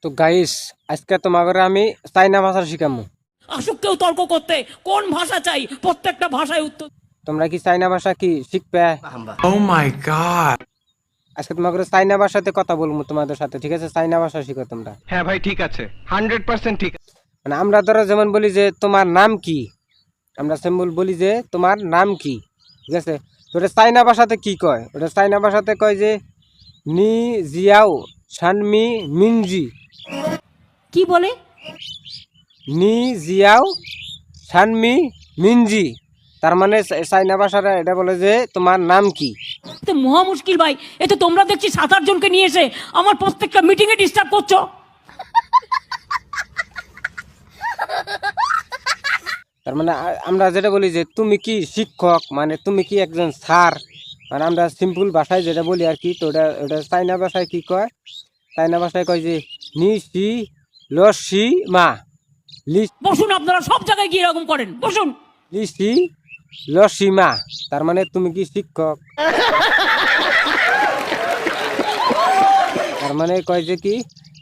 তো গাইস আজকে তোমাকে আমি চাইনা ভাষা শিখামু। আসুক কেউ তর্ক করতে, কোন ভাষা চাই, প্রত্যেকটা ভাষায় উত্তর। তোমরা কি চাইনা ভাষা কি শিখবে? Oh my god! আজকে তোমাকে চাইনা ভাষাতে কথা বলবো তোমাদের সাথে, ঠিক আছে? চাইনা ভাষা শিখো তোমরা। হ্যাঁ ভাই ঠিক আছে, 100% ঠিক আছে। মানে আমরা ধরো যেমন বলি যে তোমার নাম কি, আমরা সিম্পল বলি যে তোমার নাম কি, ঠিক আছে? তো ওটা চাইনা ভাষাতে কি কয়? ওটা চাইনা ভাষাতে কয় যে নি জিয়াও শানমি মিনজি। কি বলে? নি জিয়াও শানমি মিনজি, তার মানে চাইনা ভাষাটা এটা বলে যে তোমার নাম কি। এতে মহা মুশকিল ভাই। এতে তোমরা দেখছি 7-8 জনকে নিয়ে এসে আমার প্রত্যেকটা মিটিং এ ডিস্টার্ব করছো। তার মানে আমরা যেটা বলি যে তুমি কি শিক্ষক, মানে তুমি কি একজন স্যার, মানে আমরা সিম্পল ভাষায় যেটা বলি আর কি। তো ওটা চাইনা ভাষায় কি কয়? চাইনা ভাষায় কয় যে নি সি লসি মা লি বসুন, আপনারা সব জায়গায় গিয়ে এরকম করেন, বসুন। লিসি লসি মা, তার মানে তুমি কি শিক্ষক। তার মানে কয় যে কি,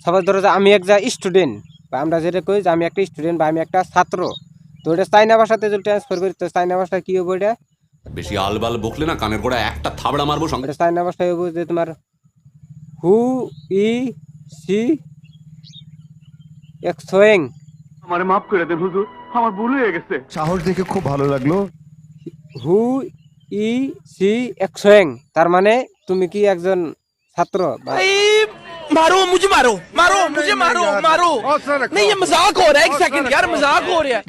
সবাই ধরো যে আমি একটা স্টুডেন্ট, বা আমরা যেটা কই যে আমি একটা স্টুডেন্ট বা আমি একটা ছাত্র। তো ওটা চাইনা ভাষাতে যদি ট্রান্সফার করি তো চাইনা ভাষায় কি হবে? এটা বেশি আলবাল বকলে না কানের গোড়া একটা থাবড়া মারবো সঙ্গে। এটা চাইনা ভাষায় হবে যে তোমার হু ই সি এক্সোয়েং। আমারে মাফ করে দেন হুজুর, আমার ভুল হয়ে গেছে। সাহস দেখে খুব ভালো লাগলো। হু ই সি এক্সোয়েং, তার মানে তুমি কি একজন ছাত্র বা मारो मुझे, मारो मारो मुझे, मारो मारो। नहीं ये मजाक हो रहा है, एक सेकंड यार, मजाक हो रहा है।